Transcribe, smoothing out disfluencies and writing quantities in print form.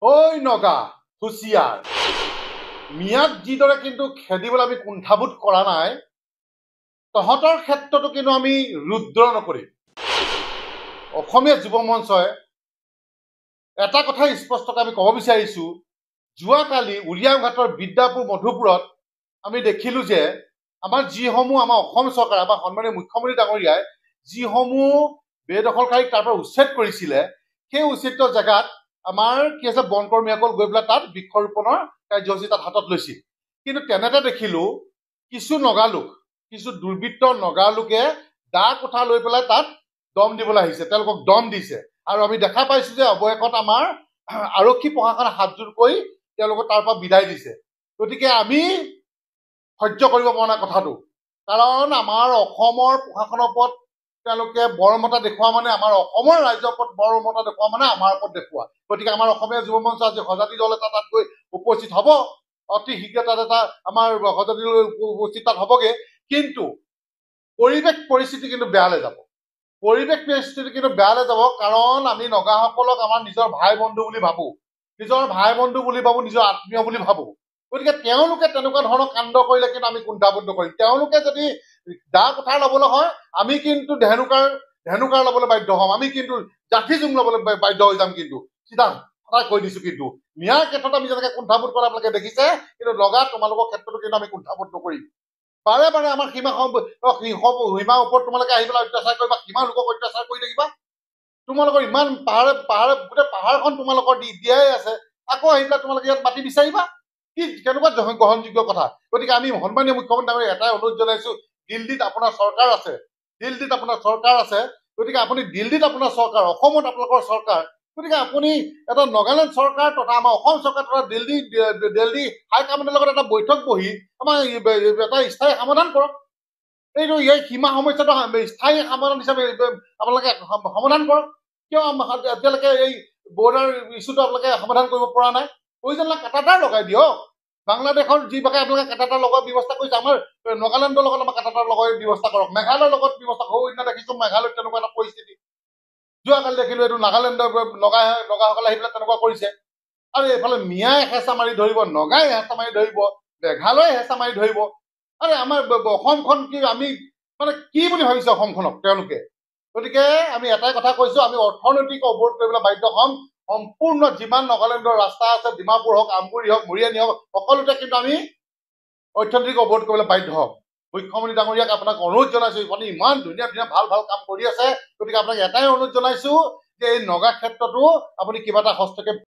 ঐ নগা হুঁচিয়াৰ মিয়াক যিদৰে কিন্তু খেদিবলৈ আমি কুণ্ঠাবোধ কৰা নাই, তহঁতৰ ক্ষেত্ৰতো কিন্তু আমি ৰুদ্ৰ নকৰিম। অসমীয়া যুৱ মঞ্চই এটা কথা স্পষ্টকৈ আমি ক'ব বিচাৰিছোঁ, যোৱাকালি উৰিয়াঘাটৰ বিদ্যাপুৰ মধুপুৰত আমি দেখিলোঁ যে আমাৰ যিসমূহ আমাৰ অসম চৰকাৰ, আমাৰ সন্মানীয় মুখ্যমন্ত্ৰী ডাঙৰীয়াই যিসমূহ বেদখলকাৰীক তাৰ পৰা উচ্ছেদ কৰিছিলে, সেই উচ্ছেদিত জেগাত আমাৰ কি আছে বনকৰ্মীসকল গৈ পেলাই তাত বৃক্ষৰোপণৰ কাৰ্যসূচী তাত হাতত লৈছিল। কিন্তু তেনেতে দেখিলোঁ কিছু নগালোক, কিছু দুৰ্বৃত্ত নগালোকে দা কোঠা লৈ পেলাই তাত দম দিবলৈ আহিছে, তেওঁলোকক দম দিছে। আৰু আমি দেখা পাইছোঁ যে অৱশেষত আমাৰ আৰক্ষী প্ৰশাসনে হাতযোৰ কৰি তেওঁলোকক তাৰ পৰা বিদায় দিছে। গতিকে আমি সহ্য কৰিব পৰা নাই কথাটো, কাৰণ আমাৰ অসমৰ প্ৰশাসনৰ ওপৰত তেওঁলোকে বৰমতা দেখুওৱা মানে, আমাৰ অসমৰ ৰাইজৰ ওপৰত বৰমতা দেখুওৱা মানে আমাৰ ওপৰত দেখুওৱা। গতিকে আমাৰ অসমীয়া যুৱ মঞ্চ আজি সজাতি দল এটা তাত গৈ উপস্থিত হ'ব, অতি শীঘ্ৰ তাত এটা আমাৰ সজাতি দল উপস্থিত তাত হ'বগে। কিন্তু পৰিৱেশ পৰিস্থিতি কিন্তু বেয়ালৈ যাব, পৰিৱেশ পৰিস্থিতি কিন্তু বেয়ালৈ যাব, কাৰণ আমি নগাসকলক আমাৰ নিজৰ ভাই বন্ধু বুলি ভাবোঁ, নিজৰ ভাই বন্ধু বুলি ভাবোঁ, নিজৰ আত্মীয় বুলি ভাবোঁ। গতিকে তেওঁলোকে তেনেকুৱা ধৰণৰ কাণ্ড কৰিলে কিন্তু আমি কুণ্ঠাবোধ নকৰিম। তেওঁলোকে যদি দা কোঠাৰ ল'বলৈ হয়, আমি কিন্তু ধেনুকাৰ ল'বলৈ বাধ্য হ'ম, আমি কিন্তু জাঠি জোং ল'বলৈ বাধ্য হৈ যাম। কিন্তু চিধা সদায় কৈ দিছোঁ, কিন্তু মিয়াৰ ক্ষেত্ৰত আমি যেনেকৈ কুণ্ঠাবোধ কৰা আপোনালোকে দেখিছে, কিন্তু লগা তোমালোকৰ ক্ষেত্ৰতো কিন্তু আমি কুণ্ঠাবোধ নকৰিম। বাৰে বাৰে আমাৰ সীমাৰ ওপৰত তোমালোকে আহি পেলাই অত্যাচাৰ কৰিবা, কিমান লোকক অত্যাচাৰ কৰি থাকিবা। তোমালোকৰ ইমান পাহাৰে গোটেই পাহাৰখন তোমালোকৰ দিয়াই আছে, আকৌ আহি পেলাই তোমালোকে ইয়াত মাটি বিচাৰিবা, কি কেনেকুৱা গ্ৰহণযোগ্য কথা। গতিকে আমি সন্মানীয় মুখ্যমন্ত্ৰী ডাঙৰীয়াক এটাই অনুৰোধ জনাইছোঁ, দিল্লীত আপোনাৰ চৰকাৰ আছে, দিল্লীত আপোনাৰ চৰকাৰ আছে, গতিকে আপুনি দিল্লীত আপোনাৰ চৰকাৰ, অসমত আপোনালোকৰ চৰকাৰ, গতিকে আপুনি এটা নগালেণ্ড চৰকাৰ তথা আমাৰ অসম চৰকাৰ তথা দিল্লী হাইকমাণ্ডৰ লগত এটা বৈঠক বহি আমাৰ এটা স্থায়ী সমাধান কৰক। এইটো এই সীমা সমস্যাটো স্থায়ী সমাধান হিচাপে আপোনালোকে সমাধান কৰক। কিয় এতিয়ালৈকে এই বৰ্ডাৰ ইছ্যুটো আপোনালোকে সমাধান কৰিব পৰা নাই? প্ৰয়োজন হ'লে কাটাতাৰ লগাই দিয়ক। বাংলাদেশৰ যিভাগে আপোনালোকে কাটাতাৰ লগোৱাৰ ব্যৱস্থা কৰিছে, আমাৰ নগালেণ্ডৰ লগত আমাৰ কাটাতাৰ লগাই ব্যৱস্থা কৰক, মেঘালয়ৰ লগত ব্যৱস্থা কৰক। সেইদিনা দেখিছোঁ মেঘালয়ত তেনেকুৱা এটা পৰিস্থিতি, যোৱাকালি দেখিলোঁ এইটো নাগালেণ্ডৰ নগাসকলে আহি পেলাই তেনেকুৱা কৰিছে। আৰু এইফালে মিয়াই হেঁচা মাৰি ধৰিব, নগাই হেঁচা মাৰি ধৰিব, মেঘালয়ে হেঁচা মাৰি ধৰিব। আৰে আমাৰ অসমখন কি আমি মানে কি বুলি ভাবিছে অসমখনক তেওঁলোকে? গতিকে আমি এটাই কথা কৈছোঁ, আমি অৰ্থনৈতিক অৱৰোধ কৰিবলৈ বাধ্য হ'ম। সম্পূৰ্ণ যিমান নগালেণ্ডৰ ৰাস্তা আছে, ডিমাপুৰ হওক, আমগুৰি হওক, মৰিয়ানী হওক, সকলোতে কিন্তু আমি অৰ্থনৈতিক অৱৰোধ কৰিবলৈ বাধ্য হ'ম। মুখ্যমন্ত্ৰী ডাঙৰীয়াক আপোনাক অনুৰোধ জনাইছোঁ, আপুনি ইমান ধুনীয়া ধুনীয়া ভাল ভাল কাম কৰি আছে, গতিকে আপোনাক এটাই অনুৰোধ জনাইছোঁ যে এই নগা ক্ষেত্ৰতো আপুনি কিবা এটা হস্তক্ষেপ